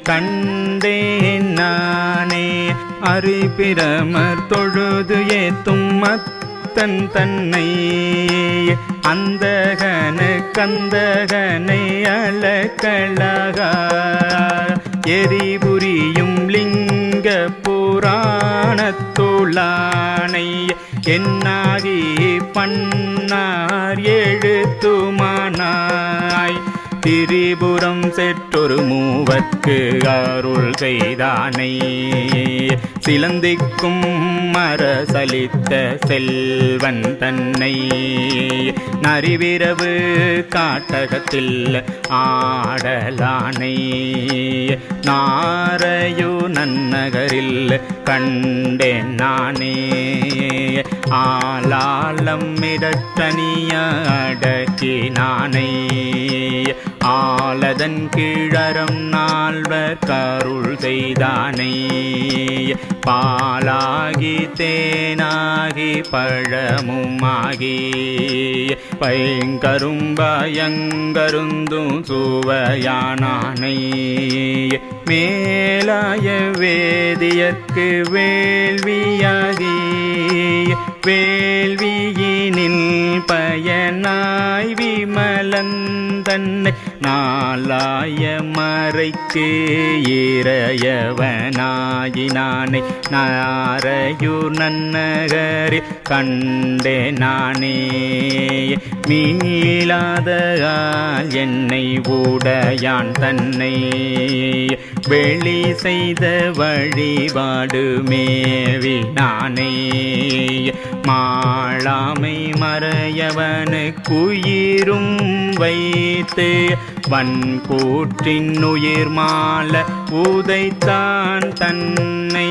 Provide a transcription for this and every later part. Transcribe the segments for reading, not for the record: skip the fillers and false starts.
கண்டேன் நானே. அறிபிரமர் தொழுது ஏத்தும் மத்தன் தன்னை அந்தகனு கந்தகனை அளக்களாக எரிபுரியும் லிங்க புராணத்துளானை என்னாகி பண்ணார் எழுத்துமானாய். திரிபுரம் செற்றொரு மூவர்க்கு அருள் செய்தானை சிலந்திக்கும் மரசலித்த செல்வன் தன்னை நரிவிரவு காட்டகத்தில் ஆடலானை நாரையு நன்னகரில் கண்டேன் நானே. ஆலாலம் மிடற்றனிய அடக்கி நானை ஆலதன் கீழறம் நால்வர் கருள் செய்தானை. பாலாகி தேனாகி பழமுமாகி பைங்கரும்பயங்கருந்தும் சுவையானானை. மேலாய வேதியற்கு வேள்வியாகி வேள்வியினில் பயனாய் விமலந்தன்னை நாலாய மறைக்கு இறையவனாயினானை நாரையூர் நன்னகரில் கண்டே நானே. மீளாத என்னை உடையான் தன்னை வெளி செய்த வழிபாடு மேவி நானே. மாளாமை மறையவனுக்குயிரும் வைத்து வன்கூற்றின் உயிர் மால உதைத்தான் தன்னை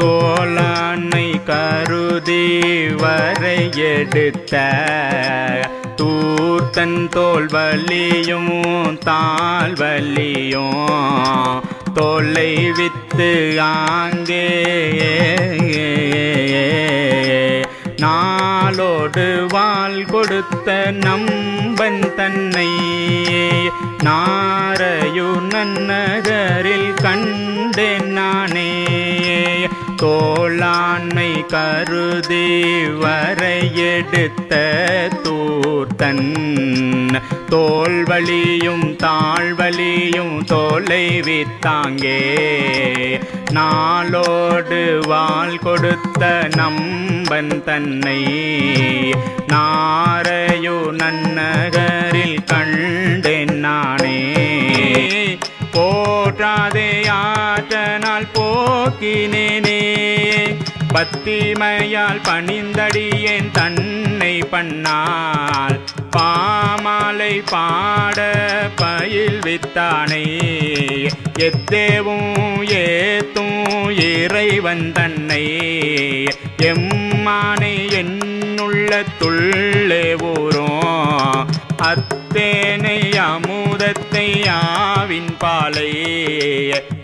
தோளானை கருதி வரையெடுத்த தூர்த்தன் தோல்வலியும் தாழ்வலியும் தோலை வித்து ஆங்கே நாளோடு வாள் கொடுத்த நம்பன் தன்னை நாரையூர் நன்னகரில் கண்டேன் நானே. தோளாண்மை கருதி வரையெடுத்த தூர்த்தன் தோல்வலியும் தாழ்வலியும் தோலை வித்தாங்கே நாளோடு வாள் கொடுத்த நம்பன் தன்னை நாரையூர் நன்னகரில் கண்டேன் நானே. போற்றாதே ஆற்றனால் போக்கினேனே பத்திமையால் பணிந்தடியேன் தன்னை பண்ணால் பாமாலை பாட பயில் வித்தானை எத்தேவும் ஏத்தும் இறைவன் தன்னை எம்மானை என்னுள்ளத்துள்ளே ஊரும் அத்தேனை அமுதத்தை ஆவின் பாலை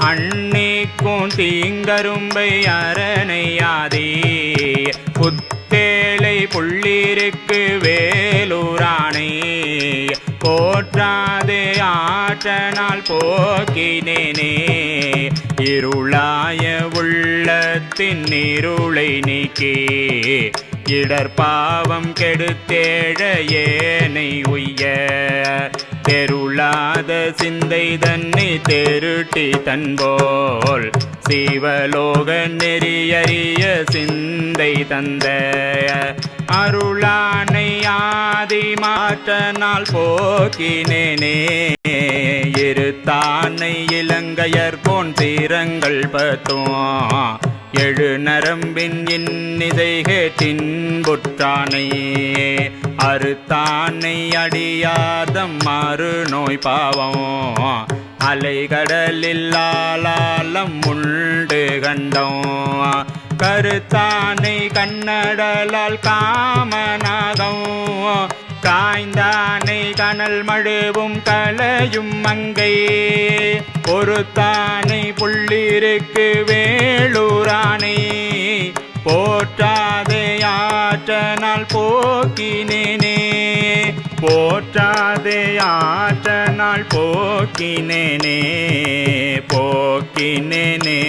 அன்னைக்கும் தீங்கரும்பை அரணையாதே புத்தேளை புள்ளிருக்கு வேலூரானே போற்றாதே ஆற்றனால் போக்கினேனே இருளாய உள்ளத்தின் இருளை நீக்கி இடர்பாவம் கெடுத்தேழ ஏனை உய்ய தெருளாத சிந்தை தன்னை தெருட்டி தன்போல் சிவலோக நெறியறிய சிந்தை தந்த அருளானை ஆதி மாற்றனால் போக்கினேனே இருத்தானை இலங்கையர் போன் தீரங்கள் பத்தும் எழு நரம்பின் இன்னிசை கேட்டின் புற்றானை அறுத்தானை அடியாதம் மறு நோய் பாவம் அலைகடலில் ஆளாலம் உண்டு கண்டோம் கருத்தானை கண்ணடலால் காமநாகம் காய்ந்தானை கனல் மழுவும் கலையும் மங்கை பொறுத்தானை புள்ளிருக்கு வேளூரானை போற்றாதே ஆற்றனால் போக்கினேனே போற்றாதே ஆற்றனால் போக்கினேனே நோக்கினேனே